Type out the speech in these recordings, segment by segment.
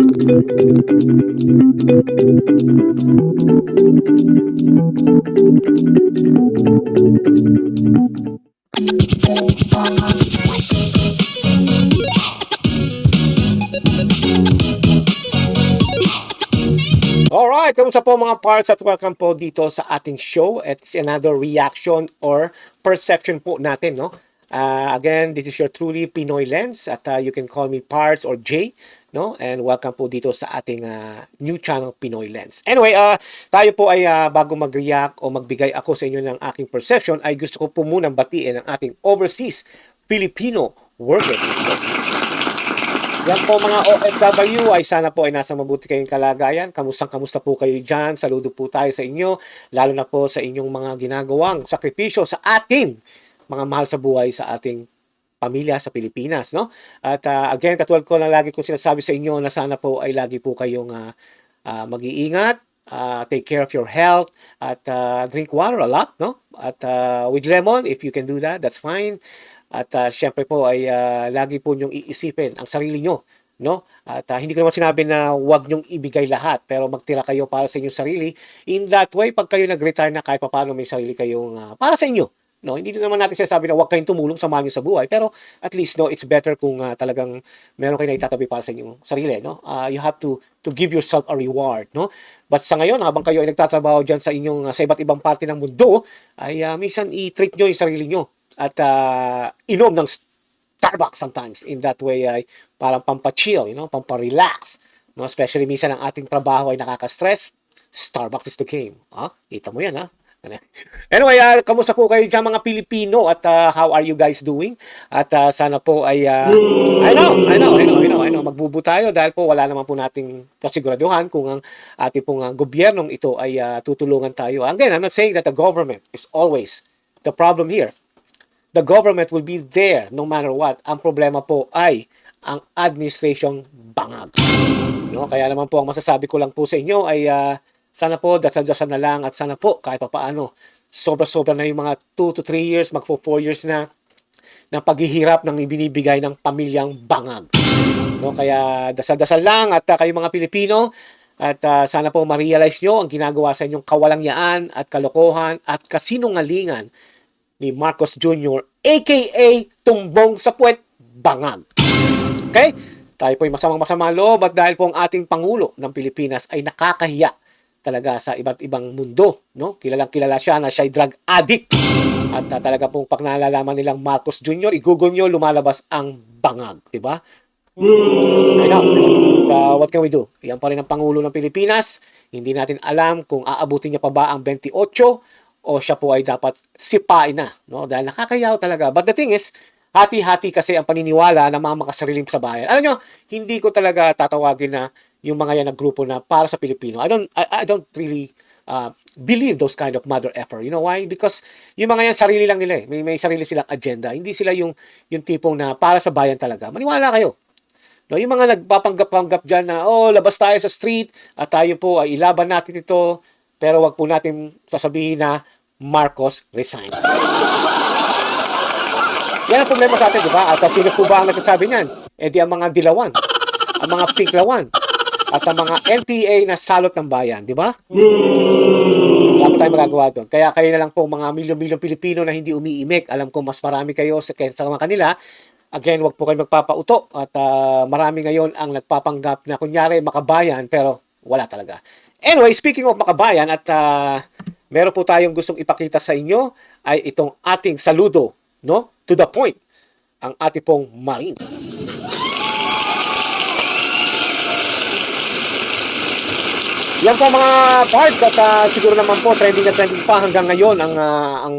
Alright, kamusta po mga parts at welcome po dito sa ating show. It's another reaction or perception po natin, no? Again, this is your truly Pinoy Lens at you can call me Parts or J, no? And welcome po dito sa ating new channel Pinoy Lens. Anyway, tayo po ay bago mag-react o magbigay ako sa inyo ng aking perception ay gusto ko po munang batiin ang ating overseas Filipino workers. Yan po mga OFW ay sana po ay nasa mabuti kayong kalagayan. Kamusta po kayo dyan? Saludo po tayo sa inyo. Lalo na po sa inyong mga ginagawang sakripisyo sa ating mga mahal sa buhay sa ating pamilya sa Pilipinas. No? At again, katulad ko na lagi ko sinasabi sa inyo na sana po ay lagi po kayong mag-iingat. Take care of your health at drink water a lot. No? At with lemon, if you can do that, that's fine. At syempre po ay lagi po nyong iisipin ang sarili nyo. No? At hindi ko naman sinabi na huwag nyong ibigay lahat, pero magtira kayo para sa inyong sarili. In that way, pag kayo nag-retire na kahit paano may sarili kayong para sa inyo. No, hindi naman natin sinasabi na huwag kayong tumulong sa mahal nyo sa buhay, pero at least no, it's better kung talagang meron kayo na itatabi para sa inyong sarili, no? You have to give yourself a reward, no? But sa ngayon, habang kayo ay nagtatrabaho diyan sa inyong sa iba't ibang parte ng mundo, ay minsan i-treat nyo yung sarili nyo at inom ng Starbucks sometimes. In that way ay parang pampachill, pamparelax, no? Especially minsan ang ating trabaho ay nakaka-stress. Starbucks is the game. Kita mo yan, ha? Anyway, kamusta po kayo dyan mga Pilipino at how are you guys doing? At sana po ay I know magbubu tayo dahil po wala naman po nating kasiguraduhan kung ang ating pong gobyernong ito ay tutulungan tayo. Again, I'm not saying that the government is always the problem here. The government will be there no matter what. Ang problema po ay ang administration bangag. No? Kaya naman po ang masasabi ko lang po sa inyo ay sana po dasal-dasal na lang at sana po kahit papaano sobra-sobra na yung mga 2 to 3 years, magpo 4 years na paghihirap ng ibinibigay ng pamilyang bangag. No? Kaya dasal-dasal lang at kayo mga Pilipino at sana po ma-realize nyo ang ginagawa sa inyong kawalangyaan at kalokohan at kasinungalingan ni Marcos Jr. aka Tumbong sa Puwet Bangag. Okay? Tayo po ay masamang-masama loob at dahil po ang ating Pangulo ng Pilipinas ay nakakahiya talaga sa iba't ibang mundo, no? Kilalang-kilala siya na siya ay drug addict. At talaga pong pag nalalaman nilang Marcos Jr., i-google nyo, lumalabas ang bangag, di ba? I know. What can we do? Yan pa rin ang Pangulo ng Pilipinas. Hindi natin alam kung aabutin niya pa ba ang 28 o siya po ay dapat sipain na, no? Dahil nakakayaw talaga. But the thing is, hati-hati kasi ang paniniwala ng mga makasariling sa bayan. Alam nyo, hindi ko talaga tatawagin na yung mga yan na grupo na para sa Pilipino. I don't really believe those kind of mother effer. You know why? Because yung mga yan sarili lang nila eh. May sarili silang agenda. Hindi sila yung tipong na para sa bayan talaga. Maniwala kayo. No, yung mga nagpapanggap-panggap dyan na, labas tayo sa street at tayo po ay ilaban natin ito, pero wag po natin sasabihin na Marcos resign. Yan ang problema sa atin, di ba? At sino po ba ang nagsasabi niyan? Eh di ang mga dilawan, ang mga pinklawan, at ang mga NPA na salot ng bayan, di ba? Wala pa tayo magagawa doon. Kaya kayo na lang po mga milyon-milyong Pilipino na hindi umiimik. Alam ko mas marami kayo sa mga kanila. Again, wag po kayo magpapauto. At marami ngayon ang nagpapanggap na kunyari makabayan, pero wala talaga. Anyway, speaking of makabayan at meron po tayong gustong ipakita sa inyo ay itong ating saludo, no? To the point, ang ating pong Marine. Yan po mga parts at siguro naman po trending na trending pa hanggang ngayon ang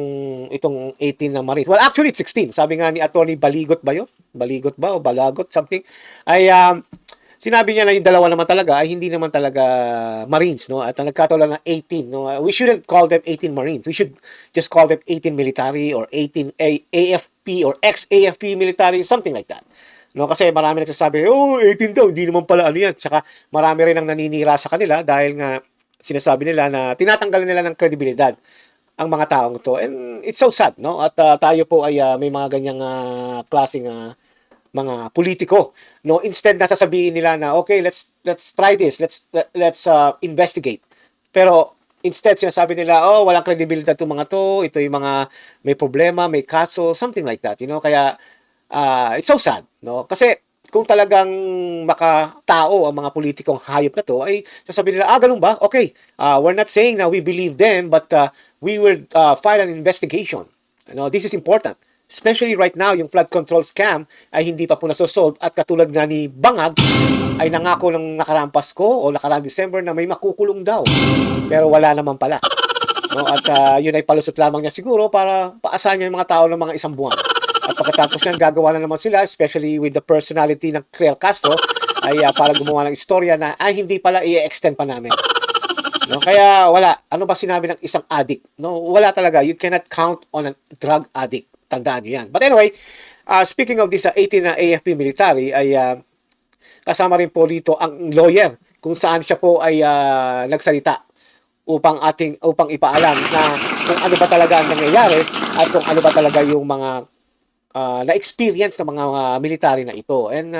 itong 18 na Marines. Well, actually it's 16. Sabi nga ni Attorney Baligot ba yun? Baligot ba o Balagot something? Ay sinabi niya na yung dalawa naman talaga ay hindi naman talaga Marines, no? At nagkataon lang ng 18, no? We shouldn't call them 18 Marines. We should just call them 18 military or 18 AFP or ex-AFP military, something like that. No, kasi marami nagsasabi, 18 daw, hindi naman pala ano yan. Tsaka marami rin ang naninira sa kanila dahil nga sinasabi nila na tinatanggalan nila ng kredibilidad ang mga taong to. And it's so sad, no? At tayo po ay may mga ganyang klaseng mga politiko, no? Instead na sasabihin nila na okay, let's try this, let's investigate. Pero instead sinasabi nila, oh, walang credibility itong mga to, ito yung mga may problema, may kaso, something like that, kaya it's so sad, no? Kasi kung talagang makatao ang mga politikong hayop na to, ay sasabihin nila, ganun ba? Okay, we're not saying na we believe them, but we will file an investigation. This is important. Especially right now, yung flood control scam ay hindi pa po nasosolve at katulad nga ni Bangag, ay nangako ng nakaraang Pasko o nakaraang December na may makukulong daw. Pero wala naman pala. No? At yun ay palusot lamang niya siguro para paasahan niya yung mga tao ng mga isang buwan. At pagkatapos niyan, gagawa na naman sila, especially with the personality ng Clel Castro, ay para gumawa ng istorya na hindi pala i-extend pa namin. No? Kaya wala. Ano ba sinabi ng isang addict? No? Wala talaga. You cannot count on a drug addict. Tandaan nyo yan. But anyway, speaking of this 18 na AFP military, ay kasama rin po dito ang lawyer kung saan siya po ay nagsalita upang ipaalam na kung ano ba talaga ang nangyayari at kung ano ba talaga yung mga na-experience ng mga military na ito. And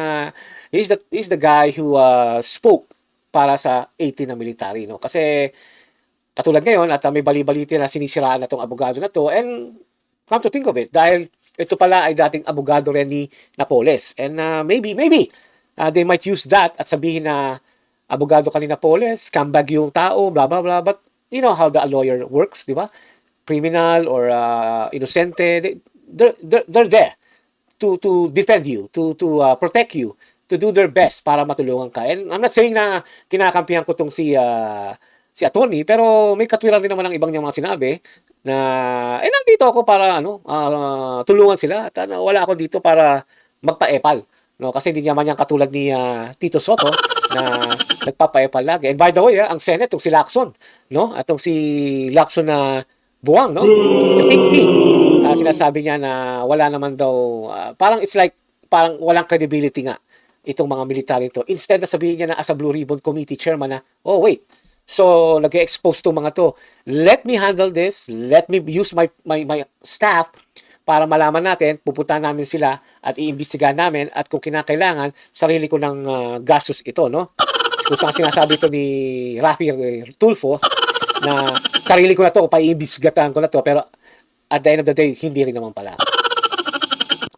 he's the guy who spoke para sa 18 na military. No? Kasi katulad ngayon at may bali-baliti na sinisiraan na itong abogado na to, and come to think of it, dahil ito pala ay dating abogado rin ni Napoles. And maybe, they might use that at sabihin na abogado ka ni Napoles, scumbag yung tao, blah, blah, blah. But you know how the lawyer works, di ba? Criminal or inosente, they're there to defend you, to protect you, to do their best para matulungan ka. And I'm not saying na kinakampihan ko tong si attorney, pero may katwiran rin naman ng ibang niyang mga sinabi na nandito ako para tulungan sila at wala ako dito para magpaepal, no? Kasi hindi naman yan katulad ni Tito Soto na nagpapaepal lagi. And by the way, ang Senate, itong si Lacson, no? At itong si Lacson na buwang, no? Si Pink P, sinasabi niya na wala naman daw, parang it's like, parang walang credibility nga itong mga military ito. Instead na sabihin niya na as a Blue Ribbon Committee chairman na, oh wait, so nag-expose to mga to. Let me handle this. Let me use my staff para malaman natin, pupuntahan namin sila at iimbestigahan namin at kung kinakailangan, sarili ko ng gastos ito, no? Kung saan sinasabi ito ni Rafi Tulfo na sarili ko na to, paiimbestigahan ko na to, pero at the end of the day, hindi rin naman pala.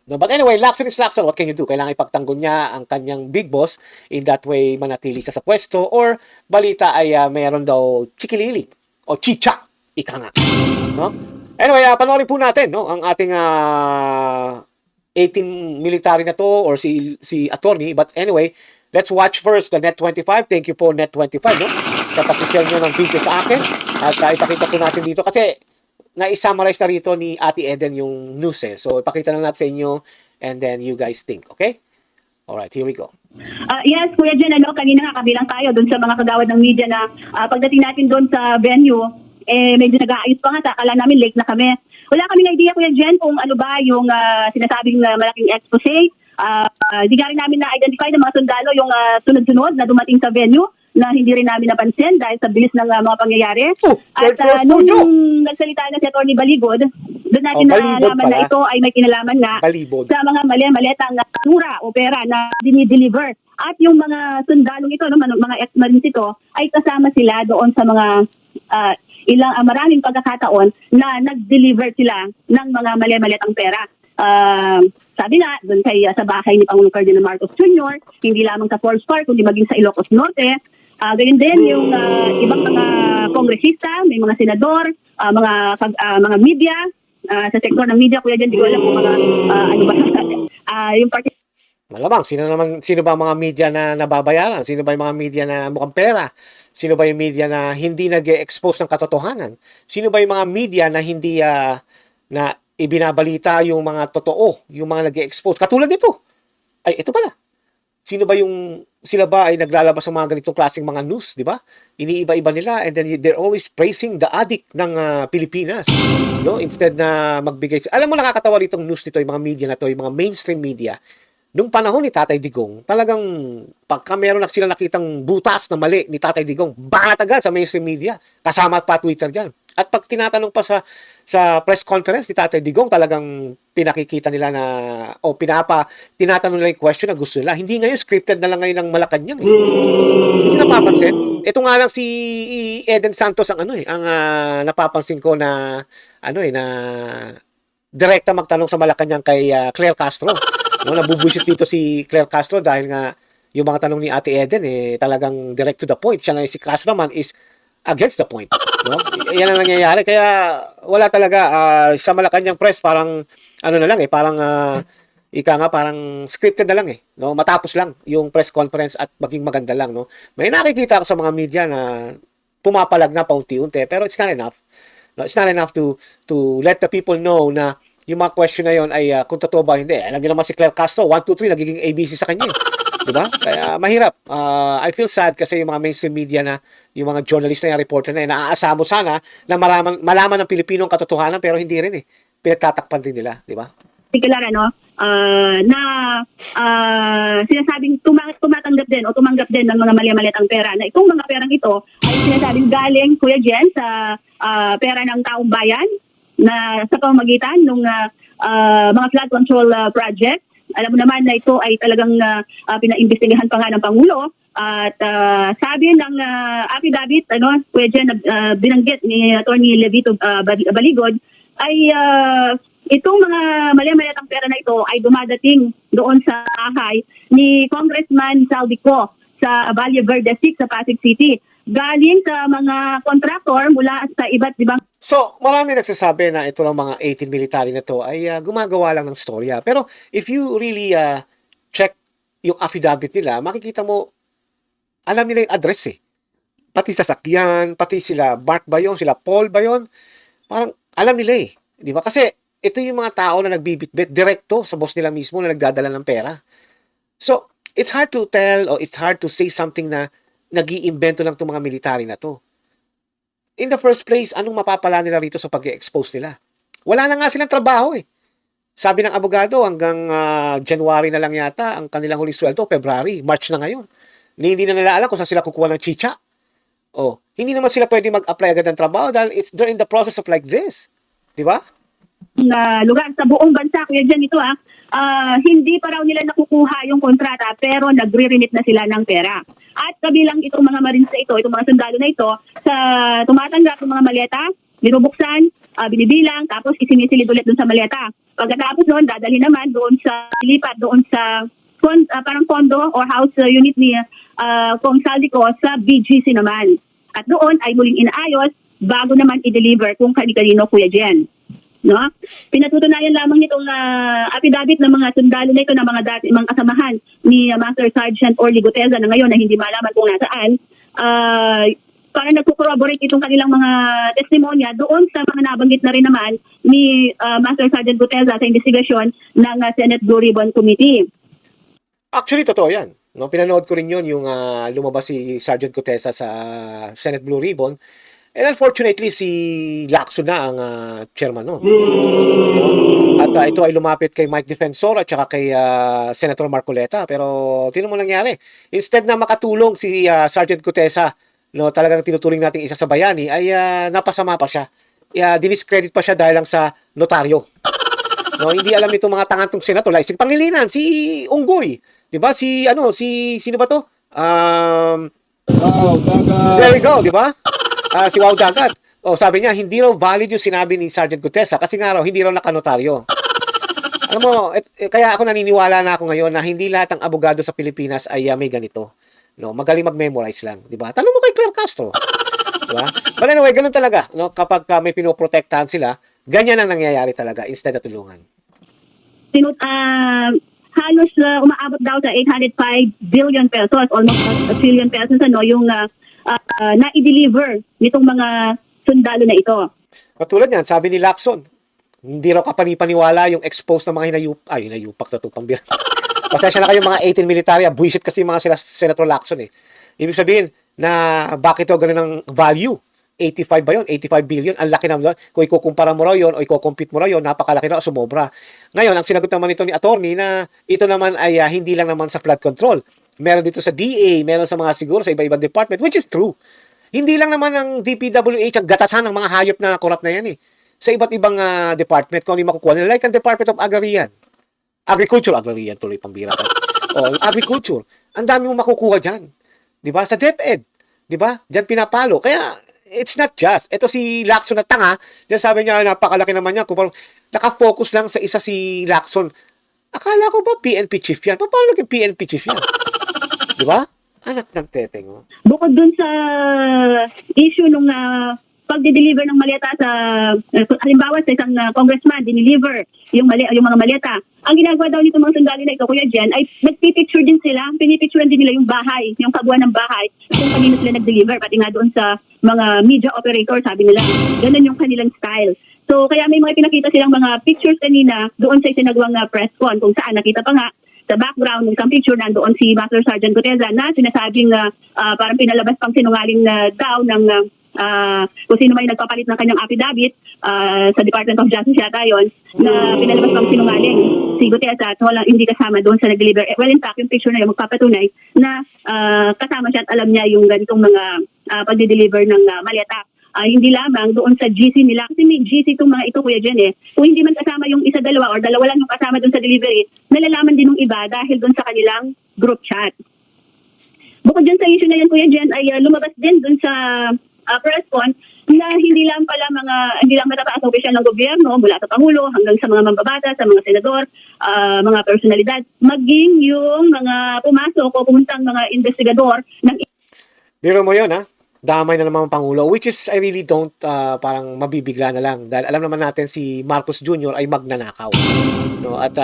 No, but anyway, Lacson is Lacson. What can you do? Kailangan ipagtanggol niya ang kanyang big boss. In that way, manatili siya sa pwesto. Or, balita ay mayroon daw chikilili. O chicha. Ika nga. No? Anyway, panoorin po natin ang ating 18 military na to or si attorney. But anyway, let's watch first the Net25. Thank you po, Net25. No? Sa pag-share nyo ng video sa akin. At ipakita po natin dito. Kasi, na-summarize na rito ni Ate Eden yung news eh. So, ipakita lang natin sa inyo and then you guys think, okay? Alright, here we go. Yes, Kuya Jen, kanina nga kabilang tayo doon sa mga kagawad ng media na pagdating natin doon sa venue, medyo nag-aayos pa nga, akala namin late na kami. Wala kaming idea, Kuya Jen, kung ano ba yung sinasabing malaking expose. Di nga rin namin na-identify ng mga sundalo yung sunod-sunod na dumating sa venue na hindi rin namin napansin dahil sa bilis ng mga pangyayari. At nung nagsalita na si Atty. Baligod, doon natin nalaman na ito ay may kinalaman na sa mga mali-malitang tura o pera na dinideliver. At yung mga sundalong ito, mga ex-marines ito, ay kasama sila doon sa mga maraming pagkakataon na nag-deliver sila ng mga mali-malitang pera. Sabi nga, doon sa bahay ni Pangulong Ferdinand Marcos Jr., hindi lamang sa Forbes Park, kundi maging sa Ilocos Norte. Ganyan din yung ibang mga kongresista, may mga senador, mga media, sa sektor ng media, Kuya Jen, di ko alam kung mga yung party. Malamang, sino ba mga media na nababayaran? Sino ba yung mga media na mukhang pera? Sino ba yung media na hindi nag-expose ng katotohanan? Sino ba yung mga media na hindi na ibinabalita yung mga totoo, yung mga nag-expose? Katulad nito. Ay, ito pala. Sila ba ay naglalabas ng mga ganitong klaseng mga news, di ba? Iniiba-iba nila and then they're always praising the addict ng Pilipinas. No? Instead na magbigay. Alam mo, nakakatawa ditong news nito, yung mga media na to, yung mga mainstream media. Nung panahon ni Tatay Digong, talagang pagka meron sila nakitang butas na mali ni Tatay Digong, bangat agad sa mainstream media. Kasama pa Twitter dyan. At pag tinatanong pa sa press conference ni Tatay Digong, talagang pinakikita nila na o tinatanong nila yung question na gusto nila. Hindi ngayon scripted na lang ngayon ng Malacanang eh. Hindi napapansin. Ito nga lang si Eden Santos ang napapansin ko na na direkta magtanong sa Malacanang kay Claire Castro. No, nabubuisit dito si Claire Castro dahil nga yung mga tanong ni Ate Eden talagang direct to the point. Siya na si Castro naman is against the point. No? Yan ang nangyayari. Kaya wala talaga sa Malacanang press parang na lang parang parang scripted na lang no? Matapos lang yung press conference at maging maganda lang, no? May nakikita ako sa mga media na pumapalag na paunti-unti pero it's not enough. No, it's not enough to let the people know na yung mga question na yon ay kung totoo ba hindi. Alam niyo naman si Claire Castro, 1, 2, 3 nagiging ABC sa kanya. Diba? Kaya mahirap. I feel sad kasi yung mga mainstream media na yung mga journalist na yung reporter na naaasamo sana na malaman ng Pilipino ang katotohanan pero hindi rin pinagtatakpan din nila, di ba? Particular na sinasabing tumatanggap din o tumanggap din ng mga mali-maliatang pera na itong mga perang ito ay sinasabing galing, Kuya Jen, sa pera ng taong bayan na sa pamamagitan ng mga flood control project. Alam mo naman na ito ay talagang pinaimbestigahan pa nga ng Pangulo at sabi ng affidavit, Kuya Jen, binanggit ni Attorney Levito Baligod ay itong mga mali-maliatang pera na ito ay dumadating doon sa bahay ni Congressman Saldico sa Valle Verde 6 sa Pasig City. Galing sa mga kontraktor mula sa iba't ibang. So, marami nagsasabi na ito ng mga 18 military na to ay gumagawa lang ng storya. Pero if you really check yung affidavit nila, makikita mo, alam nila yung address Pati sasakyan, pati sila Mark ba yun, sila Paul ba yun? Parang alam nila Di ba? Kasi ito yung mga tao na nagbibitbit direkto sa boss nila mismo na nagdadala ng pera. So, it's hard to tell or it's hard to say something na nag-iimbento lang itong mga military na to. In the first place, anong mapapala nila rito sa pag-expose nila? Wala na nga silang trabaho Sabi ng abogado, hanggang January na lang yata ang kanilang huling sweldo, February, March na ngayon. Hindi na nila alam kung saan sila kukuha ng chicha. Hindi naman sila pwede mag-apply agad ng trabaho dahil they're in the process of like this. Di ba? Lugar sa buong bansa, Kuya Jen, ito hindi pa raw nila nakukuha yung kontrata pero nagre-remit na sila ng pera. At kabilang itong mga Marines na ito, itong mga sundalo na ito, sa tumatanggap ng mga maleta, binubuksan, binibilang, tapos isinisilid ulit doon sa maleta. Pagkatapos doon, dadalhin naman doon sa lipat, doon sa parang condo or house unit ni Kong Saldico sa BGC naman. At doon ay muling inaayos bago naman i-deliver kung kani-kanino, Kuya Jen. No? Pinatutunayan lamang nitong affidavit ng mga sundalo na ito ng mga kasamahan ni Master Sergeant Orly Guteza na ngayon na hindi malaman kung nasaan. Para nagko-corroborate itong kanilang mga testimonya doon sa mga nabanggit na rin naman ni Master Sergeant Guteza sa investigasyon ng Senate Blue Ribbon Committee. Actually, totoo yan. No, pinanood ko rin yun yung lumabas si Sergeant Gutesa sa Senate Blue Ribbon. And unfortunately, si Lacson na ang chairman nun. At ito ay lumapit kay Mike Defensor at saka kay Senator Marcoleta. Pero tinan mo nangyari. Instead na makatulong si Sergeant Gutesa, talagang tinuturing natin isa sa bayani, ay napasama pa siya. Diniscredit pa siya dahil lang sa notaryo. Hindi alam itong mga tangantong senator. Like, Pangilinan, si Unggoy. Diba? Sino ba to? There we go, diba? Si Wow Dagat. Sabi niya, hindi raw valid yung sinabi ni Sergeant Gutesa kasi nga raw, hindi raw nakanotaryo. Alam mo, kaya ako naniniwala na ako ngayon na hindi lahat ng abogado sa Pilipinas ay may ganito. Magaling mag-memorize lang. Diba? Tanong mo kay Claire Castro. Diba? But anyway, ganun talaga. Kapag may pinoprotektahan sila, ganyan ang nangyayari talaga instead na tulungan. Halos umaabot daw sa 805 billion pesos, almost a trillion pesos, yung na-i-deliver nitong mga sundalo na ito. Katulad yan, sabi ni Lacson, hindi raw kapanipaniwala yung expose ng mga hinayupak na itong pambira. Pasensya na kayo mga 18 military, buwisit kasi mga sila Senator Lacson Ibig sabihin na bakit ito ganun ang value? 85 ba yun? 85 billion? Ang laki naman doon. Kung ikukumpara mo raw yun o ikukompute mo raw yun, napakalaki na sumobra. Ngayon, ang sinagot naman ito ni attorney na ito naman ay hindi lang naman sa flood control. Meron dito sa DA, meron sa mga siguro sa iba-ibang department, which is true. Hindi lang naman ang DPWH ang gatasan ng mga hayop na korap na yan eh. Sa iba't ibang department, kung ano yung makukuha nila. Like ang Department of Agrarian, tuloy pambira ka. O, agriculture. Ang dami mong makukuha dyan. Di ba? Sa DepEd. Di ba? Diyan pinapalo. Kaya, it's not just. Ito si Lacson na tanga, diyan sabi niya, napakalaki naman niya. Kung parang nakafocus lang sa isa si Lacson. Akala ko ba PNP chief yan? Paano naging PNP chief yan? Di ba? Anak ng teteng. Oh. Bukod dun sa issue nung pagde-deliver ng maleta sa halimbawa sa isang congressman, dineliver yung mga maleta. Ang ginagawa daw nito mga sundalo na ito, Kuya Jen, ay nagpipicture din sila, pinipicturean din nila yung bahay, yung kabuuan ng bahay, kung kanino sila nag-deliver, pati nga doon sa mga media operator, sabi nila, ganun yung kanilang style. So, kaya may mga pinakita silang mga pictures kanina doon sa isinagawang press con, kung saan nakita pa nga sa background ng isang picture nandoon si Master Sergeant Guteza na sinasabing parang pinalabas pang sinungaling daw ng kung sino may nagpapalit ng kanyang affidavit sa Department of Justice yata yun, na pinalabas pang sinungaling si Guteza at walang hindi kasama doon sa nag-deliver. Well, in fact, yung picture na yun magpapatunay na kasama siya at alam niya yung ganitong mga pagde-deliver ng maleta. Hindi lamang doon sa GC nila. Kasi may GC itong mga ito, Kuya Jen eh. Kung hindi man kasama yung isa, dalawa, or dalawa lang yung kasama doon sa delivery, nalalaman din ng iba dahil doon sa kanilang group chat. Bukod dyan sa issue na yan, Kuya Jen, ay lumabas din doon sa press con na hindi lang matataas na opisyal ng gobyerno mula sa Pangulo hanggang sa mga mambabata, sa mga senador, mga personalidad, maging yung mga pumasok o pumuntang mga investigador ng... Biro mo yun, ha? Damay na naman ang Pangulo, which is I really don't parang mabibigla na lang dahil alam naman natin si Marcos Jr. ay magnanakaw. No? At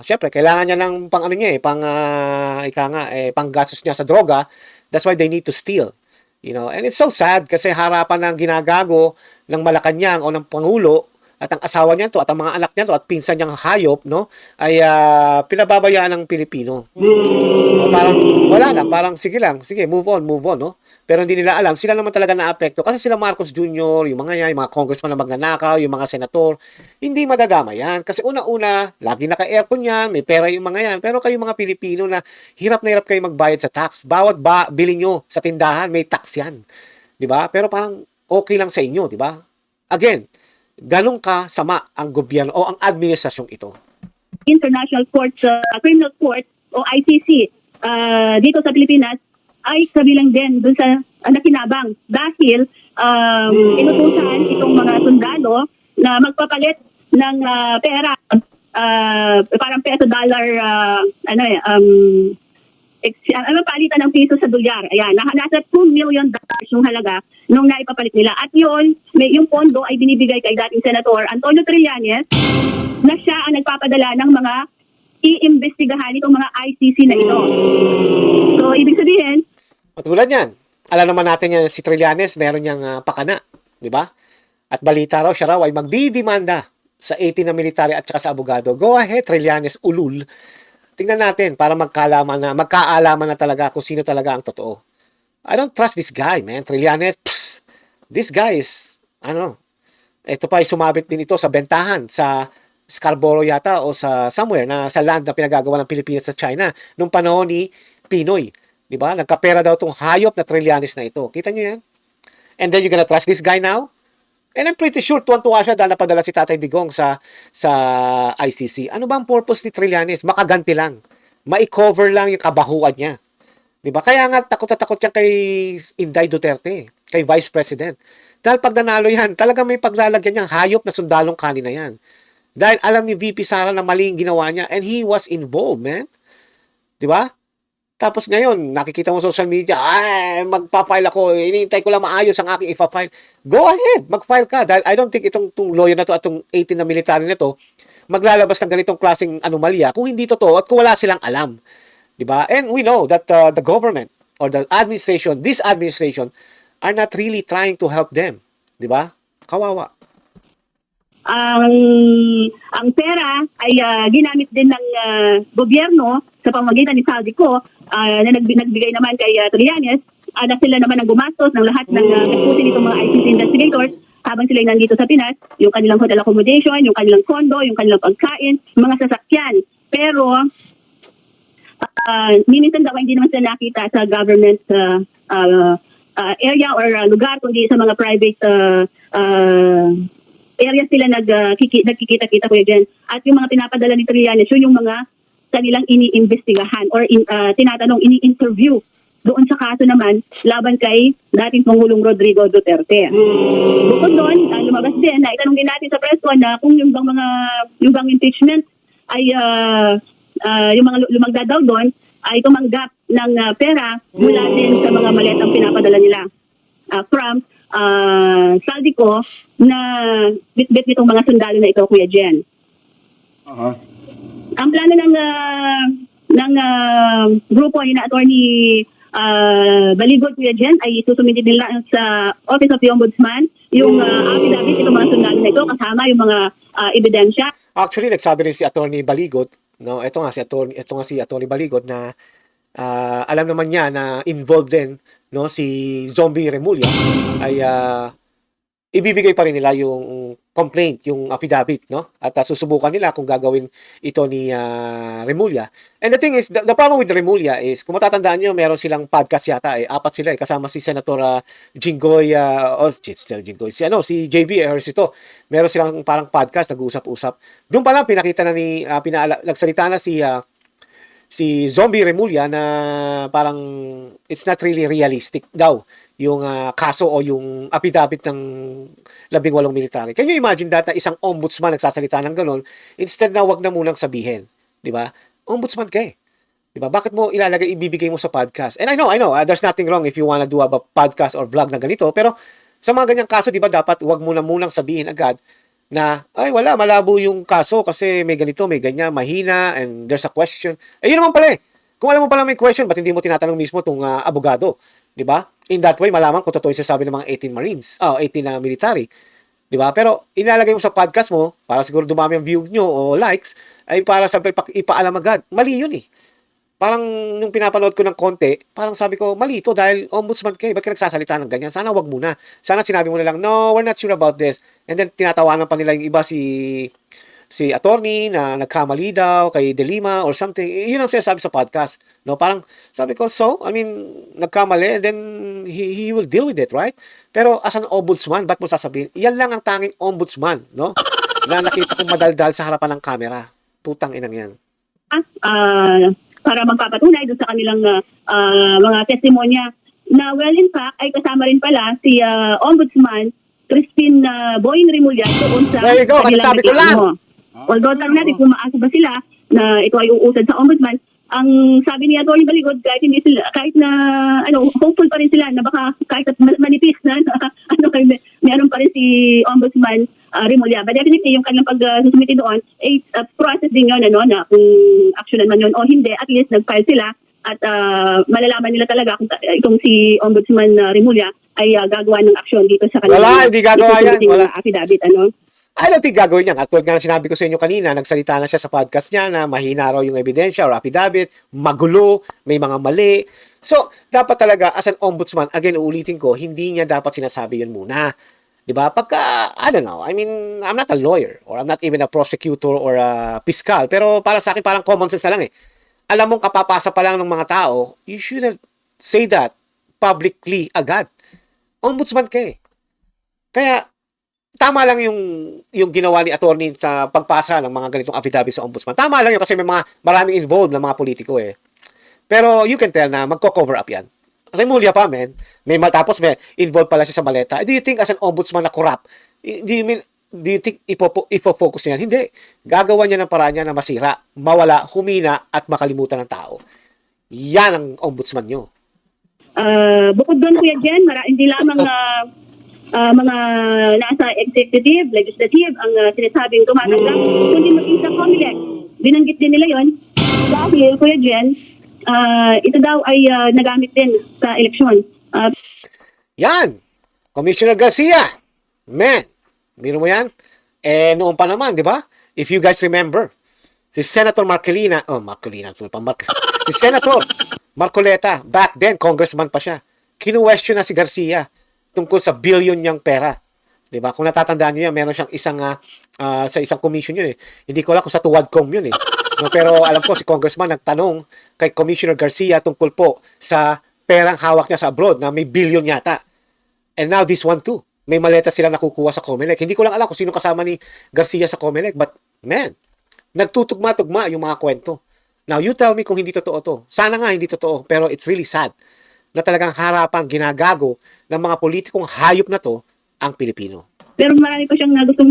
syempre, kailangan niya ng pang ano niya eh, pang gastos niya sa droga. That's why they need to steal. You know, and it's so sad kasi harapan ng ginagago ng Malacanang o ng Pangulo at ang asawa niya to at ang mga anak niya to at pinsan niyang hayop, no, ay pinababayaan ng Pilipino. Parang wala lang, parang sige, move on, no? Pero hindi nila alam, sila naman talaga naapekto kasi sila Marcos Jr., yung mga yan, yung mga congressman na magnanakaw, yung mga senator, hindi madadama yan. Kasi una-una, lagi naka-aircon yan, may pera yung mga yan. Pero kayo mga Pilipino na hirap kayo magbayad sa tax. Bawat bili nyo sa tindahan, may tax yan. Di ba? Pero parang okay lang sa inyo, di ba? Again, ganun ka sama ang gobyerno o ang administrasyong ito. International Court, Criminal Court o ICC dito sa Pilipinas ay kabilang din dun sa nakinabang dahil inutusan itong mga sundalo na magpapalit ng pera, parang peso dollar, palitan ng piso sa dolyar. Ayan, nasa $2 million yung halaga nung naipapalit nila. At yun, yung pondo ay binibigay kay dating Senator Antonio Trillanes na siya ang nagpapadala ng mga iimbestigahan itong mga ICC na ito. So, ibig sabihin, at tulad yan, alam naman natin yan si Trillanes, meron niyang pakana, di ba? At balita raw, siya raw ay magdidimanda sa 18 na military at saka sa abogado. Go ahead, Trillanes, ulul. Tingnan natin para magkaalaman na talaga kung sino talaga ang totoo. I don't trust this guy, man. Trillanes, this guy is, ito pa ay sumabit din ito sa bentahan, sa Scarborough yata o sa somewhere na sa land na pinagagawa ng Pilipinas sa China nung panahon ni Pinoy. Di ba? Nagkapera daw tong hayop na Trillanes na ito. Kita nyo yan? And then you're gonna trust this guy now? And I'm pretty sure tuwan-tuwa siya dahil napadala si Tatay Digong sa ICC. Ano ba ang purpose ni Trillanes? Makaganti lang. Ma-cover lang yung kabahuan niya. Di ba? Kaya nga takot na takot siya kay Inday Duterte, kay Vice President. Dahil pag nanalo yan, talagang may paglalagyan niyang hayop na sundalong kanina yan. Dahil alam ni VP Sara na mali yung ginawa niya and he was involved, man. Di ba? Tapos ngayon, nakikita mo sa social media, magpa-file ako, inihintay ko lang maayos ang aking ipa-file. Go ahead, mag-file ka. Dahil I don't think itong lawyer na to at itong 18 na military na to, maglalabas ng ganitong klaseng anomalya kung hindi totoo at kung wala silang alam. Diba? And we know that the government or the administration, this administration, are not really trying to help them. Diba? Kawawa. Ang pera ay ginamit din ng gobyerno sa pamamagitan ni Saldico na nagbigay naman kay Trillanes na sila naman ang gumastos ng lahat ng gastusin nitong mga ICC investigators habang sila nandito sa Pinas, yung kanilang hotel accommodation, yung kanilang condo, yung kanilang pagkain, mga sasakyan. Pero minsan daw hindi naman sila nakita sa government area or lugar, kundi sa mga private area sila nagkikita-kita, Kuya Jen. At yung mga pinapadala ni Trillanes, yun yung mga kanilang iniimbestigahan or tinatanong, ini-interview doon sa kaso naman laban kay dating Pangulong Rodrigo Duterte. Bukod doon, lumabas din na itanong din natin sa press con na kung yung bang impeachment ay yung mga lumagdadaw doon ay tumanggap ng pera mula din sa mga maletang pinapadala nila from Saldico na bitbit nitong mga sundalo na ito, Kuya Jen. Ang plano ng grupo ni na Attorney Baligod, Kuya Jen, ay susumiti nila sa Office of the Ombudsman yung affidavit itong mga sundalo na ito kasama yung mga ebidensya. Actually, nagsabi rin si Attorney Baligod, no? Ito nga si Attorney Baligod na alam naman niya na involved din, no, si Zombie Remulla ay ibibigay pa rin nila yung complaint, yung affidavit, no? At susubukan nila kung gagawin ito ni Remulla. And the thing is, the problem with Remulla is, kung matatandaan nyo, meron silang podcast yata, 4 sila, kasama si Senator Jinggoy, si JB Ejercito. Meron silang parang podcast, nag-uusap-usap. Doon pa lang, pinakita na nagsalita na si Zombie Remulla na parang it's not really realistic daw yung kaso o yung affidavit ng 18 military. Can you imagine that isang ombudsman nagsasalita ng ganun instead na wag na munang sabihin, 'di ba? Ombudsman ka eh. 'Di ba? Bakit mo ibibigay mo sa podcast? And I know, there's nothing wrong if you wanna do a podcast or vlog na ganito, pero sa mga ganyang kaso, 'di ba, dapat wag mo na munang sabihin agad na, ay wala, malabo yung kaso kasi may ganito, may ganyan, mahina, and there's a question. Yun naman pala eh. Kung alam mo pala may question, ba't hindi mo tinatanong mismo itong abogado? Di ba? In that way, malaman kung totoo yung sasabi ng mga 18 Marines, 18 na military. Di ba? Pero ilalagay mo sa podcast mo, para siguro dumami ang view nyo o likes, ay para sa ipaalam agad. Mali yun eh. Parang nung pinapanood ko ng konti, parang sabi ko, mali ito dahil ombudsman kayo. Ba't ka nagsasalita ng ganyan? Sana wag muna. Sana sinabi mo na lang, no, we're not sure about this. And then tinatawanan pa nila yung iba si attorney na nagkamali daw kay De Lima or something. Yun ang sinasabi sa podcast. No, parang sabi ko, nagkamali and then he will deal with it, right? Pero as an ombudsman, ba't mo sasabihin? Yan lang ang tanging ombudsman, no? Na nakita kong madaldal sa harapan ng camera. Putang inang yan. Para magpapatunay doon sa kanilang mga testimonya na well, in fact, ay kasama rin pala si Ombudsman Crispin Boying Remulla doon sa there you go, kasi sabi ko lang. Although tanong natin kung maasa ba sila na ito ay uusad sa Ombudsman, ang sabi ni Atty. Baligod, kahit na hopeful pa rin sila na baka kahit manipis na meron pa rin si Ombudsman Remulla. But definitely yung kanilang pag-susumiti doon, process din yun, na kung actionan man yun o hindi, at least nag-file sila at malalaman nila talaga kung itong si Ombudsman Remulla ay gagawa ng action dito sa kanilang. Wala, hindi gagawa yan. Wala. Affidavit, I don't think gagawin niya. At tulad nga sinabi ko sa inyo kanina, nagsalita na siya sa podcast niya na mahina raw yung ebidensya or affidavit, magulo, may mga mali. So, dapat talaga, as an ombudsman, again, uulitin ko, hindi niya dapat sinasabi yun muna. Diba? Pagka, I don't know, I'm not a lawyer or I'm not even a prosecutor or a fiscal, pero para sa akin, parang common sense na lang eh. Alam mong kapapasa pa lang ng mga tao, you shouldn't say that publicly agad. Ombudsman ka eh. Kaya, tama lang yung ginawa ni attorney sa pagpasa ng mga ganitong affidavit sa ombudsman. Tama lang yun kasi may maraming involved na mga politiko eh. Pero you can tell na magko-cover up yan. Remulla pa, men. Tapos may involved pala siya sa maleta. Do you think as an ombudsman na corrupt, do you think ipo-focus niya? Hindi. Gagawa niya ng paraan niya na masira, mawala, humina, at makalimutan ng tao. Yan ang ombudsman nyo. Bukod doon, Kuya Jen, hindi lamang mga nasa executive, legislative ang sinasabing tumatanggap, kundi maging sa COMELEC. Binanggit din nila yon dahil, Kuya Jen, ito daw ay nagamit din sa eleksyon. Yan! Commissioner Garcia! Man! Biro mo yan? Noon pa naman, di ba? If you guys remember, si Senator si Senator Marcoleta, back then, congressman pa siya. Kinuwestiyon na si Garcia tungkol sa billion niyang pera. Diba? Kung natatandaan niyo yan, meron siyang sa isang commission yun eh. Hindi ko alam kung sa Tuwadcom yun eh. No, pero alam ko si congressman nagtanong kay Commissioner Garcia tungkol po sa perang hawak niya sa abroad na may billion yata. And now this one too. May maleta sila nakukuha sa COMELEC. Hindi ko lang alam kung sino kasama ni Garcia sa COMELEC, but man, nagtutugma-tugma yung mga kwento. Now, you tell me kung hindi totoo to. Sana nga hindi totoo, pero it's really sad na talagang harapan ginagago ng mga politikong hayop na to ang Pilipino. Pero marami pa siyang gustong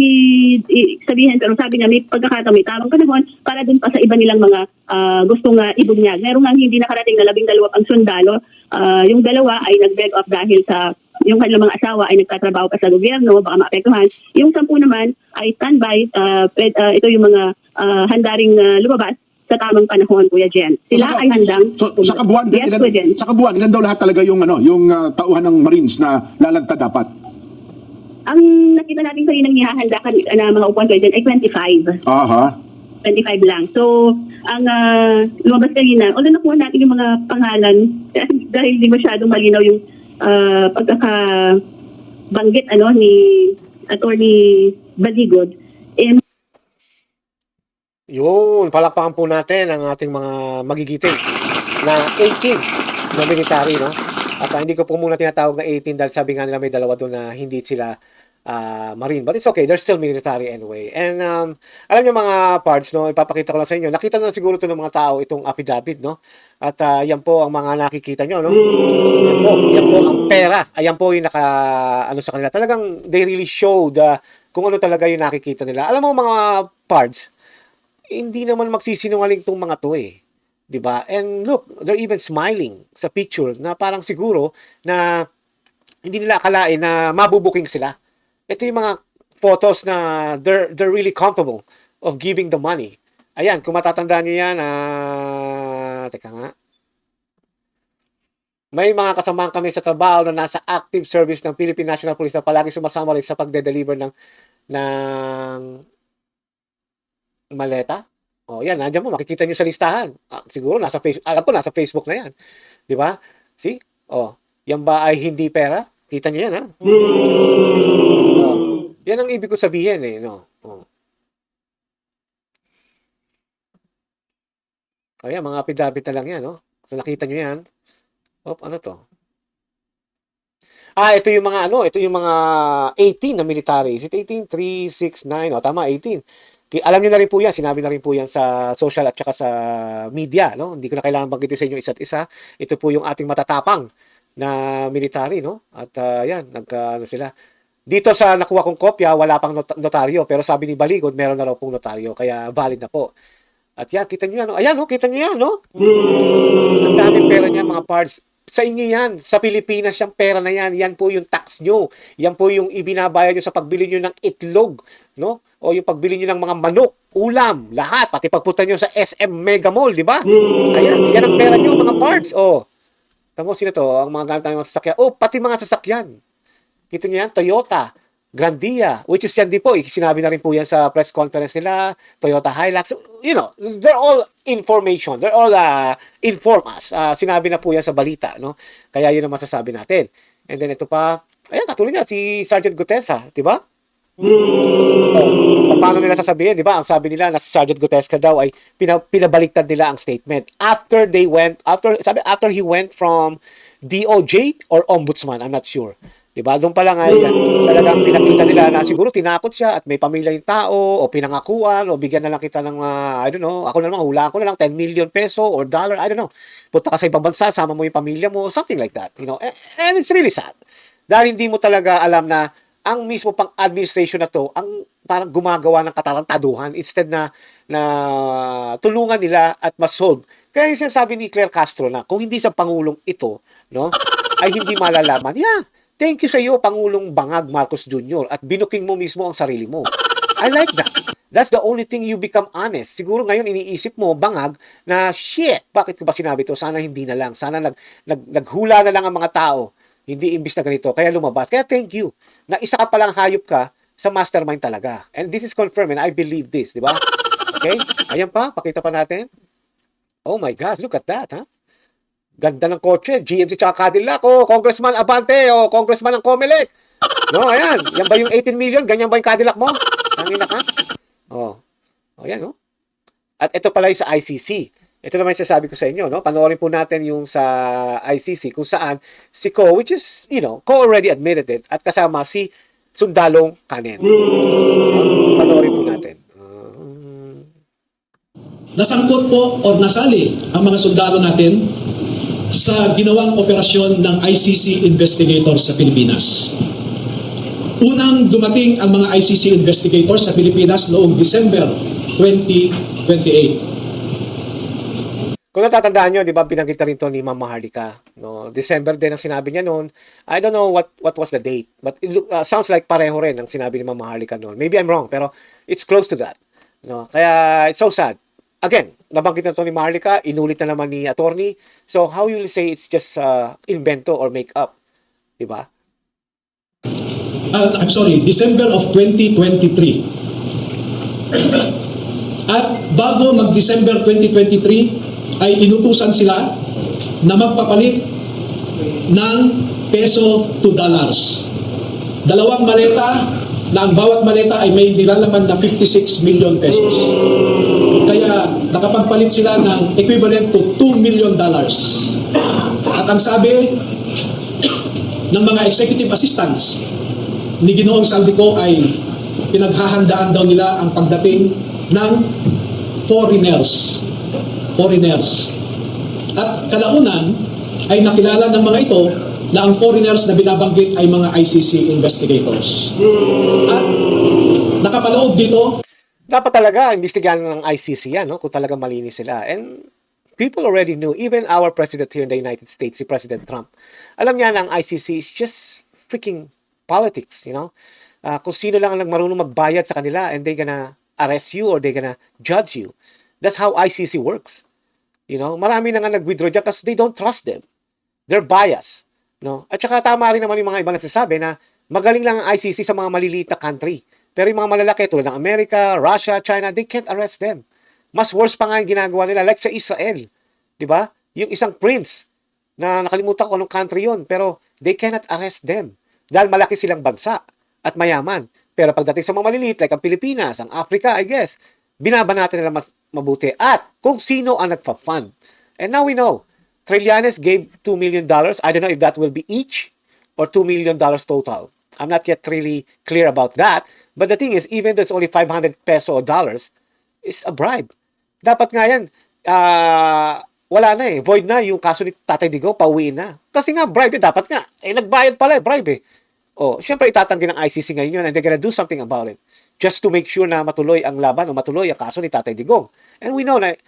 sabihin, pero sabi niya may pagkakataon, may tamang panahon para dun pa sa iba nilang mga gustong ibunyag. Meron nga hindi nakarating na 12 pang sundalo. Yung dalawa ay nag-beg off dahil sa yung kanilang mga asawa ay nagtatrabaho pa sa gobyerno, baka maapektuhan. Yung 10 naman ay standby. Ito yung mga handaring lumabas sa tamang panahon, Kuya Jen. Sila ay handang... So, sa kabuuan, yes, Kuya Jen. sa kabuuan, ilan daw lahat talaga yung, tauhan ng Marines na lalagta dapat? Ang nakita natin kanina ng ihahandakan na mga upuan, Kuya Jen, ay 25. Aha. 25 lang. So, ang lumabas kanina, although nakuha natin yung mga pangalan, dahil di masyadong malinaw yung pagkakabanggit ni Attorney Baligod, Yun, palakpakan po natin ang ating mga magigiting na 18 na military, no? At hindi ko po muna tinatawag na 18 dahil sabi nga nila may dalawa doon na hindi sila Marine. But it's okay, they're still military anyway. And alam niyo mga parts, no, ipapakita ko lang sa inyo. Nakita na siguro to ng mga tao itong affidavit, no? At yan po ang mga nakikita nyo, no? Yan po ang pera. Ayan po yung sa kanila. Talagang they really show kung ano talaga yung nakikita nila. Alam mo mga parts, hindi naman magsisinungaling tong mga to eh. 'Di ba? And look, they're even smiling sa picture na parang siguro na hindi nila akalain na mabubuking sila. Ito yung mga photos na they're really comfortable of giving the money. Ayan, kung matatandaan niyo yan, teka nga. May mga kasamahan kami sa trabaho na nasa active service ng Philippine National Police na palagi sumasama rin sa pagde-deliver ng maleta. Oh, yan, nandiyan mo, makikita niyo sa listahan. Siguro nasa Facebook, alam ko nasa Facebook na yan. 'Di ba? See? Oh, yan ba ay hindi pera? Kita niyo yan, ha? Oh, yan ang ibig ko sabihin eh, no. Oh. Oh, yan, mga affidavit na lang yan, no. So nakita niyo yan. Oh, ano to? Ito yung mga ito yung mga 18 na military. Is it 18? 3, 6, 9. O, tama, 18. Alam niyo na rin po yan, sinabi na rin po yan sa social at saka sa media, no? Hindi ko na kailangan banggitin sa inyo isa't isa. Ito po yung ating matatapang na military, no? At yan, sila. Dito sa nakuha kong kopya, wala pang notaryo, pero sabi ni Baligod, meron na raw pong notaryo, kaya valid na po. At yan, kita niyo yan, no? Ayan, no? Kita niyo yan, no? Ang daming pera niya, mga parts. Sa inyo yan, sa Pilipinas yung pera na yan, yan po yung tax nyo. Yan po yung ibinabayad nyo sa pagbili nyo ng itlog, no? O yung pagbili nyo ng mga manok, ulam, lahat, pati pagpunta nyo sa SM Mega Mall, di ba? Ayan, yan ang pera nyo, mga parts. O, tamo, sino to? Ang mga gamit ng mga sasakyan. O, pati mga sasakyan. Kita nyo yan, Toyota, Grandia, which is yan din po, sinabi na rin po yan sa press conference nila, Toyota Hilux, you know, they're all information, they're all inform us, sinabi na po yan sa balita, no? Kaya yun ang masasabi natin. And then ito pa, ayan, katulad nga, si Sergeant Gutesa, di ba? Paano nila sasabihin, di ba? Ang sabi nila na si Sergeant Gutesa daw ay pinabaliktad nila ang statement. After he went from DOJ or Ombudsman, I'm not sure. Diba? Doon pa lang ay talagang pinakita nila na siguro tinakot siya at may pamilya yung tao o pinangakuan o bigyan na lang kita ng I don't know, ako na naman, hulaan ko na lang 10 million peso or dollar, I don't know. Punta ka sa ibang bansa, sama mo yung pamilya mo, something like that. You know? And it's really sad. Dahil hindi mo talaga alam na ang mismo pang administration na to, ang parang gumagawa ng katarantaduhan instead na tulungan nila at masolve. Kaya yung sinasabi ni Claire Castro na kung hindi sa Pangulong ito, no, ay hindi malalaman. Yeah. Thank you sa iyo, Pangulong Bangag Marcos Jr. At binuking mo mismo ang sarili mo. I like that. That's the only thing you become honest. Siguro ngayon iniisip mo, Bangag, na shit, bakit ko ba sinabi to? Sana hindi na lang. Sana naghula na lang ang mga tao. Hindi imbis na ganito. Kaya lumabas. Kaya thank you. Na isa ka palang hayop ka sa mastermind talaga. And this is confirmed and I believe this. Di ba? Okay? Ayan pa. Pakita pa natin. Oh my God. Look at that, ha? Ganda ng kotse, GMC tsaka Cadillac, Congressman Abante, Congressman ng COMELEC. No, ayan. Yan ba yung 18 million? Ganyan ba yung Cadillac mo? Tangina ka? Ayan, no? At ito pala yung sa ICC. Ito naman yung sasabi ko sa inyo, no? Panoorin po natin yung sa ICC kung saan si Ko, which is, Ko already admitted it, at kasama si Sundalong Kanen. Panoorin po natin. Nasangkot po or nasali ang mga sundalo natin sa ginawang operasyon ng ICC investigators sa Pilipinas. Unang dumating ang mga ICC investigators sa Pilipinas noong December 2028. Kung natatandaan nyo, di ba, binanggit na rin to ni Ma'am Maharlika. No? December din ang sinabi niya noon. I don't know what was the date, but it sounds like pareho rin ang sinabi ni Ma'am Maharlika noon. Maybe I'm wrong, pero it's close to that. No? Kaya it's so sad. Again, nabanggit na to ni Maharlika, inulit na naman ni attorney. So how you will say it's just invento or make up? Di ba? I'm sorry, December of 2023. At bago mag-December 2023, ay inutusan sila na magpapalit ng peso to dollars. Dalawang maleta na ang bawat maleta ay may nilalaman na 56 million pesos. Kaya nakapagpalit sila ng equivalent to $2 million. At ang sabi ng mga executive assistants ni Ginoong Saldico ay pinaghahandaan daw nila ang pagdating ng foreigners. At kalaunan ay nakilala ng mga ito na ang foreigners na binabanggit ay mga ICC investigators. At nakapaloob dito, Dapat talaga imbestigahan ng ICC yan, no? Kung talaga malinis sila. And people already knew, even our president here in the United States, si President Trump, alam niya na ang ICC is just freaking politics, kung sino lang ang marunong magbayad sa kanila and they gonna arrest you or they gonna judge you. That's how ICC works. Marami na nga nag-withdraw dyan kasi they don't trust them. They're biased. No? At saka tama rin naman yung mga iba nagsasabi na magaling lang ang ICC sa mga maliliit na country. Pero yung mga malalaki tulad ng Amerika, Russia, China, they can't arrest them. Mas worse pa nga yung ginagawa nila, like sa Israel. Di ba? Yung isang prince na nakalimutan ko anong country yon, pero they cannot arrest them. Dahil malaki silang bansa at mayaman. Pero pagdating sa mga maliliit, like ang Pilipinas, ang Africa, I guess, binabanatan nila mas mabuti. At kung sino ang nagpa-fund. And now we know, Trillanes gave $2 million. I don't know if that will be each or $2 million total. I'm not yet really clear about that. But the thing is, even though it's only 500 peso or dollars, it's a bribe. Dapat nga yan, wala na eh. Void na yung kaso ni Tatay Digong, pauwiin na. Kasi nga, bribe dapat nga. Nagbayad pala bribe siyempre itatanggi ng ICC ngayon yun and they're gonna do something about it. Just to make sure na matuloy ang laban o matuloy ang kaso ni Tatay Digong. And we know na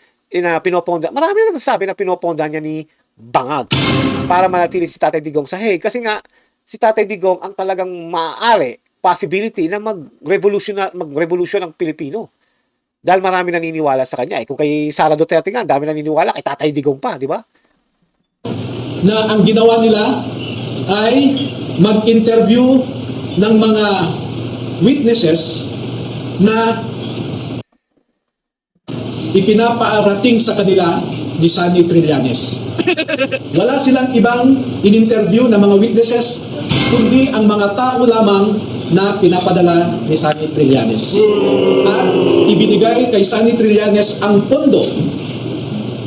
pinoponda, marami na nagsasabi na pinoponda niya ni Bangag para manatili si Tatay Digong sa Hague. Kasi nga, si Tatay Digong ang talagang maaari possibility na mag-revolution ang Pilipino. Dahil marami naniniwala sa kanya. Kung kay Sara Duterte nga, dami naniniwala, kay Tatay Digong pa, di ba? na ang ginawa nila ay mag-interview ng mga witnesses na ipinapaarating sa kanila ni Sunny Trillanes. Wala silang ibang in-interview na mga witnesses, kundi ang mga tao lamang na pinapadala ni Sunny Trillanes. At ibinigay kay Sunny Trillanes ang pondo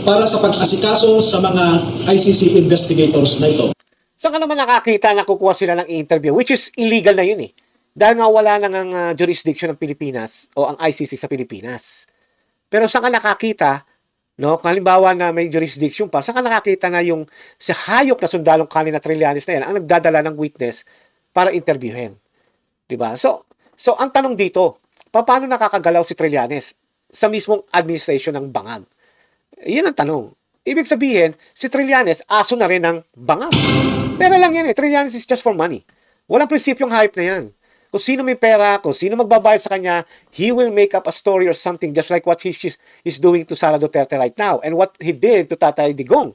para sa pag-asikaso sa mga ICC investigators na ito. Saan ka naman nakakita na kukuha sila ng interview? Which is illegal na yun eh. Dahil nga wala nang ang jurisdiction ng Pilipinas o ang ICC sa Pilipinas. Pero saan ka nakakita, no? Kung halimbawa na may jurisdiction pa, saan ka nakakita na yung sa hayop na sundalong kanina Trillanes na yan ang nagdadala ng witness para interviewin? Diba? So ang tanong dito, paano nakakagalaw si Trillanes sa mismong administration ng Bangag? Yan ang tanong. Ibig sabihin, si Trillanes aso na rin ng Bangag. Pero lang yan eh, Trillanes is just for money. Walang prinsipyong hayop na yan. Kung sino may pera, kung sino magbabayad sa kanya, he will make up a story or something just like what he's doing to Sara Duterte right now and what he did to Tatay Digong.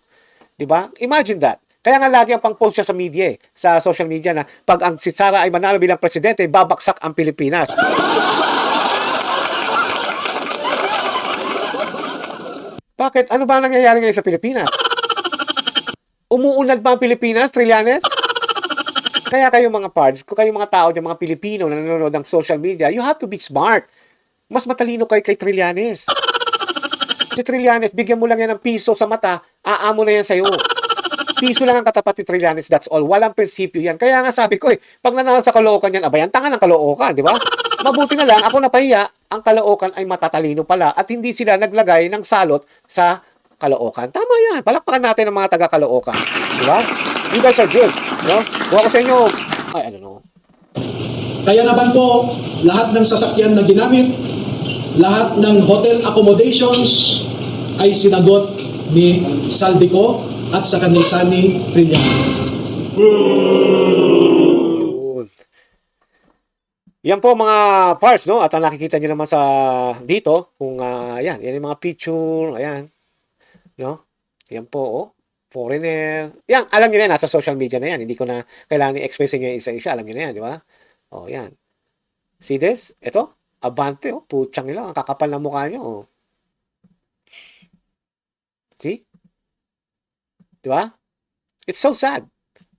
Diba? Imagine that. Kaya nga lagi ang pang-post siya sa media, sa social media na pag ang si Sara ay manalo bilang presidente, babaksak ang Pilipinas. Bakit? Ano ba nangyayari ngayon sa Pilipinas? Umuunlad ba ang Pilipinas, Trillanes? Kaya kayo mga pards, kung kayo mga tao, yung mga Pilipino na nanonood ng social media, you have to be smart. Mas matalino kayo kay Trillanes. Si Trillanes, bigyan mo lang yan ng piso sa mata, aamo na yan sa'yo. Piso lang ang katapat ni Trillanes, that's all. Walang prinsipyo yan. Kaya nga sabi ko pag nanalo sa Caloocan yan, abay, ang tanga ng Caloocan, di ba? Mabuti na lang, ako napahiya, ang Caloocan ay matatalino pala at hindi sila naglagay ng salot sa Caloocan. Tama yan. Palakpakan natin ang mga taga-Caloocan. Di ba? You guys are good. No? Kung ako sa inyo, I don't know. Kaya naman po, lahat ng sasakyan na ginamit, lahat ng hotel accommodations ay sinagot ni Saldico at sa kanisa ni Trillanes. Yan po mga parts, no? At ang nakikita nyo naman sa dito, kung yan yung mga picture, ayan. No? Yan po, oh. Foreigner. Yan, alam nyo na yan, nasa social media na yan. Hindi ko na kailangan i-express nyo isa-isa. Alam nyo na yan, di ba? Oh, yan. See this? Ito? Abante, oh. Putsang nila. Ang kakapal ng mukha nyo, oh. See? Di ba? It's so sad.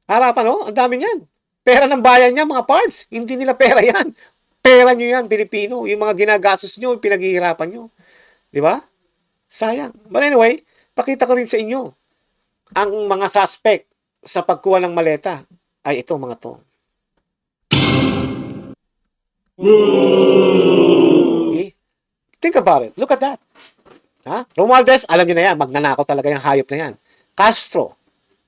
Harapan, oh. Ang dami niyan. Pera ng bayan niya, mga parts. Hindi nila pera yan. Pera nyo yan, Pilipino. Yung mga ginagastos nyo, yung pinaghihirapan nyo. Di ba? Sayang. But anyway, pakita ko rin sa inyo. Ang mga suspect sa pagkuha ng maleta ay ito, mga to. Okay? Think about it. Look at that. Ha? Romualdez, alam nyo na yan. Magnanakaw talaga yung hayop na yan. Castro.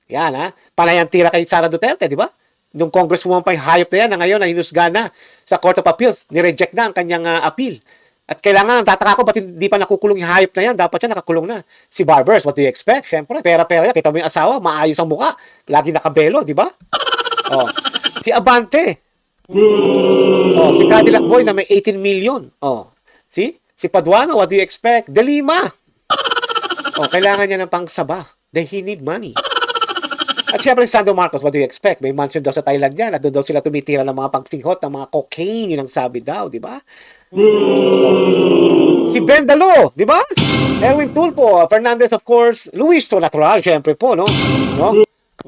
Yan, ha? Panay ang tira kay Sara Duterte, di ba? Nung congresswoman pa yung hayop na yan na ngayon na hinusga na sa Court of Appeals, nireject na ang kanyang appeal. At kailangan, tataka ko, ba't hindi pa nakukulong yung hayop na yan? Dapat siya nakakulong na. Si Barbers, what do you expect? Siyempre, pera-pera yan. Kita mo yung asawa, maayos ang muka. Lagi nakabelo, di ba? Oh. Si Abante. Oh, si Cadillac Boy na may 18 million. Oh. Si Paduano, what do you expect? De Lima. Oh, kailangan niya ng pangsaba. Then he need money. At siyempre, Sandro Marcos, what do you expect? May mansion daw sa Thailand yan. At doon daw sila tumitira ng mga pagsinghot, ng mga cocaine, yun ang sabi daw, di ba? Si Ben Dalo, di ba? Erwin Tulfo, Fernandez, of course. Luis to natural, siyempre po, no?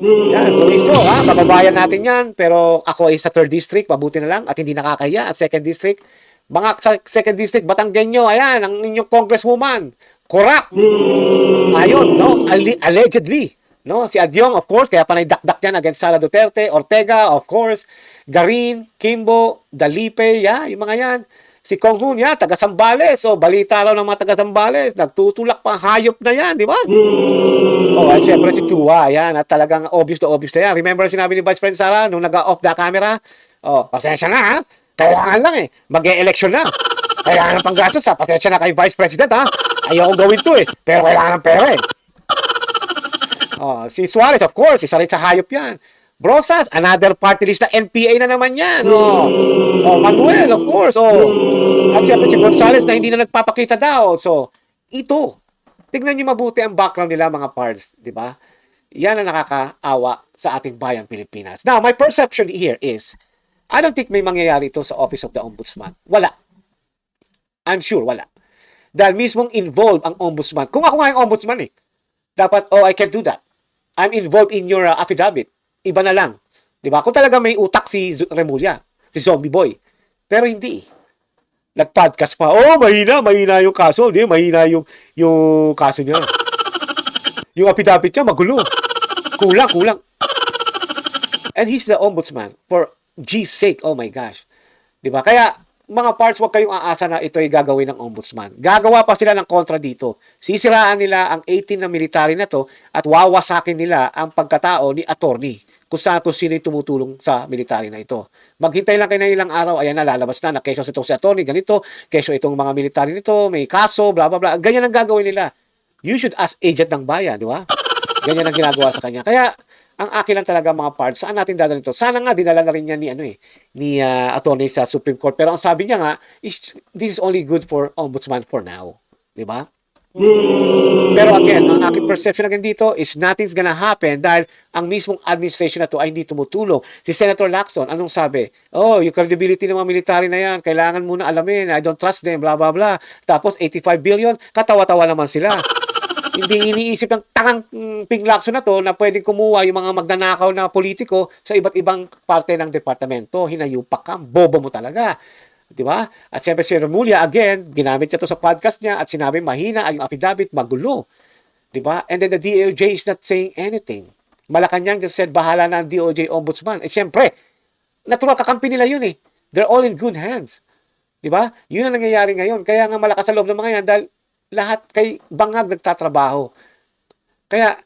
Yan, Luis to, ha? Bababayan natin yan. Pero ako ay sa 3rd District, mabuti na lang. At hindi nakakahiya. At 2nd District, mga sa 2nd District, Batanggenyo, ayan, ang inyong congresswoman. Corrupt. Ayun, no? Allegedly. No, si Adyong, of course, kaya panay dakdak yan against Sara Duterte, Ortega, of course, Garin, Kimbo, Dalipe, yung mga yan. Si Kong Hun, taga Zambales. So, balita raw ng mga taga Zambales, nagtutulak pa hayop na yan, di ba? Oh, at syempre si Chua, yan, at talagang obvious na yan. Remember sinabi ni Vice President Sara nung nag-off the camera? Oh, pasensya na, ha? Kailangan lang mag-e-election na. Kailangan ng panggastos, ha? Pasensya na kay Vice President, ha? Ayoko gawin to, pero kailangan ng pera, Oh, si Suarez, of course, isa rin sa hayop yan. Brosas, another party list na NPA na naman yan. Oh, Manuel, of course. At siyempre si Gonzales na hindi na nagpapakita daw. So, ito. Tignan niyo mabuti ang background nila, mga parts. Di ba? Yan ang nakakaawa sa ating bayang Pilipinas. Now, my perception here is, I don't think may mangyayari ito sa Office of the Ombudsman. Wala. I'm sure, wala. Dahil mismong involved ang Ombudsman. Kung ako nga yung Ombudsman dapat, I can't do that. I'm involved in your affidavit. Iba na lang. Di ba? Kung talaga may utak si Remulla, si Zombie Boy. Pero hindi. Nag-podcast pa. Mahina yung kaso. Hindi, mahina yung kaso niya. Yung affidavit niya, magulo. Kulang. And he's the ombudsman. For G's sake, oh my gosh. Di ba? Kaya, mga parts, huwag kayong aasa na ito ay gagawin ng ombudsman. Gagawa pa sila ng kontra dito. Sisiraan nila ang 18 na military na to at wawasakin nila ang pagkatao ni attorney kung sino yung tumutulong sa military na ito. Maghintay lang kayo ng ilang araw, ayan na, lalabas na keso itong si attorney, ganito, keso itong mga military nito, may kaso, bla bla bla. Ganyan ang gagawin nila. You should ask agent ng bayan, di ba? Ganyan ang ginagawa sa kanya. Kaya, ang akin lang talaga mga parts, saan natin dadalhin ito? Sana nga dinala na rin niya ni attorney sa Supreme Court. Pero ang sabi niya nga, this is only good for ombudsman for now. Di ba? Pero again, ang aking perception again dito is nothing's gonna happen dahil ang mismong administration na to ay hindi tumutulong. Si Senator Lacson, anong sabi? Yung credibility ng mga military na yan, kailangan muna alamin, I don't trust them, blah blah blah. Tapos 85 billion, katawa-tawa naman sila. Hindi iniisip ng tangang Ping Lacson na to na pwedeng kumuha yung mga magnanakaw na politiko sa iba't ibang parte ng departamento. Hinayupak ka, bobo mo talaga. Di ba? At siyempre si Remulla, again, ginamit niya to sa podcast niya at sinabi mahina ang affidavit, magulo. Di ba? And then the DOJ is not saying anything. Malacanang just said, bahala na ang DOJ ombudsman. Eh siyempre, natural kakampi nila yun eh. They're all in good hands. Di ba? Yun ang nangyayari ngayon. Kaya nga malakas sa loob ng mga yan dahil lahat kay bangag nagtatrabaho. Kaya,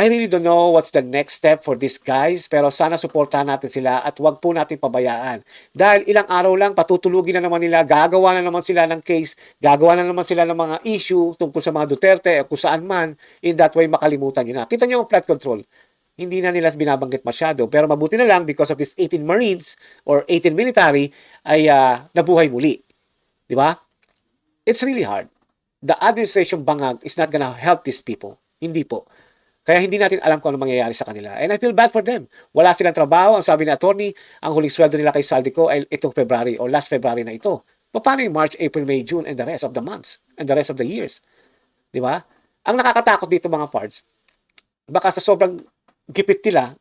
I really don't know what's the next step for these guys, pero sana suportahan natin sila at wag po natin pabayaan. Dahil ilang araw lang, patutulugin na naman nila, gagawa na naman sila ng case, gagawa na naman sila ng mga issue tungkol sa mga Duterte o kung saan man, in that way makalimutan nyo na. Kita nyo ang flood control. Hindi na nila binabanggit masyado, pero mabuti na lang because of this 18 Marines or 18 military ay nabuhay muli. Di ba? It's really hard. The administration bangag is not gonna help these people. Hindi po. Kaya hindi natin alam kung ano mangyayari sa kanila. And I feel bad for them. Wala silang trabaho. Ang sabi ni attorney, ang huling sweldo nila kay Saldico ay itong February or last February na ito. Paano yung March, April, May, June and the rest of the months and the rest of the years? Di ba? Ang nakakatakot dito mga parts, baka sa sobrang gipit nila,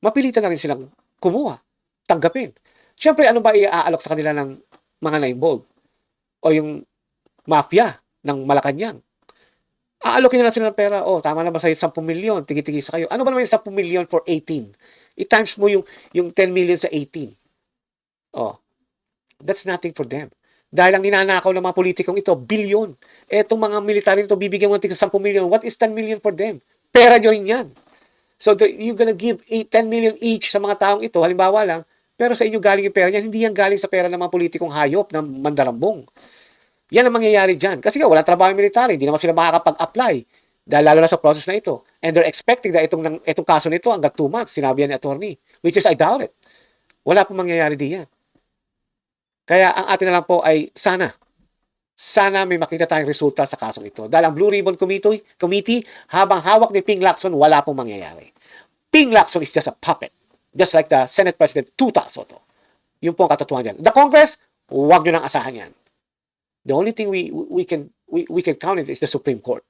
mapilitan na rin silang kumuha, tanggapin. Siyempre, ano ba iaalok sa kanila ng mga na-involved? O yung mafia ng Malacanang? Aalokin na lang sila ng pera. Oh, tama na ba sa'yo 10 milyon? Tigi-tigi sa kayo. Ano ba naman yung 10 milyon for 18? I-times mo yung 10 million sa 18. Oh, that's nothing for them. Dahil ang ninanakaw ng mga politikong ito, bilyon. Etong mga military nito, bibigyan mo ng 10 milyon. What is 10 million for them? Pera nyo rin yan. So, you're gonna give 10 million each sa mga taong ito, halimbawa lang, pero sa inyo galing yung pera niyan, hindi yan galing sa pera ng mga politikong hayop ng mandarambong. Yan ang mangyayari dyan. Kasi nga, walang trabaho yung military. Hindi naman sila makakapag-apply. Dahil lalo na sa process na ito. And they're expecting na itong kaso nito hanggang 2 months, sinabi yan ni attorney. Which is, I doubt it. Wala pong mangyayari diyan. Kaya ang atin na lang po ay sana may makita tayong resulta sa kasong ito. Dahil ang Blue Ribbon Committee, habang hawak ni Ping Lacson, wala pong mangyayari. Ping Lacson is just a puppet. Just like the Senate President Tuta Soto. Yun po ang katotohanan dyan. The Congress, huwag nyo nang asahan yan. The only thing we can count it is the Supreme Court.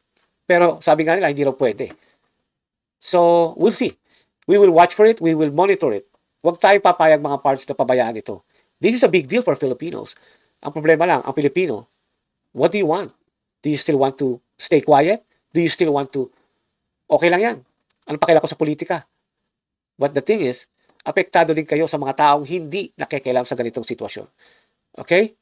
Pero sabi nga nila, hindi raw pwede. So, we'll see. We will watch for it. We will monitor it. Huwag tayo papayag mga parts na pabayaan ito. This is a big deal for Filipinos. Ang problema lang, ang Pilipino, what do you want? Do you still want to stay quiet? Do you still want to, okay lang yan. Anong pakialam ko sa politika? But the thing is, apektado din kayo sa mga taong hindi nakikialam sa ganitong sitwasyon. Okay?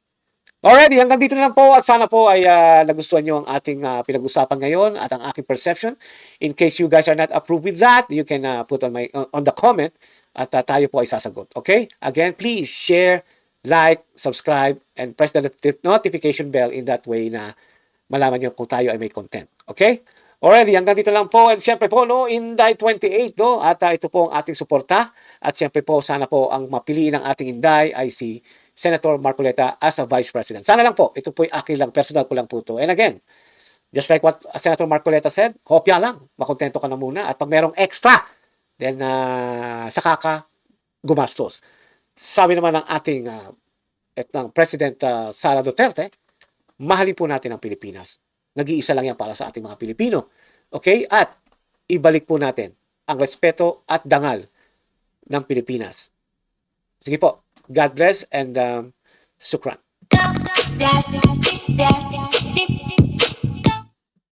Alrighty, hanggang dito na lang po at sana po ay nagustuhan nyo ang ating pinag-usapan ngayon at ang aking perception. In case you guys are not approved with that, you can put on the comment at tayo po ay sasagot. Okay? Again, please share, like, subscribe, and press the notification bell in that way na malaman nyo kung tayo ay may content. Okay? Alrighty, hanggang dito lang po. And syempre po, no, Inday 28, no? At ito po ang ating suporta. At syempre po, sana po ang mapiliin ng ating Inday ay si Senator Marcoleta as a Vice President. Sana lang po, ito po yung akin lang, personal ko lang po ito. And again, just like what Senator Marcoleta said, kopya lang, makontento ka na muna. At pag merong extra, then saka ka gumastos. Sabi naman ng ating ng President Sara Duterte, mahalin po natin ang Pilipinas. Nag-iisa lang yan para sa ating mga Pilipino. Okay? At ibalik po natin ang respeto at dangal ng Pilipinas. Sige po. God bless and shukran.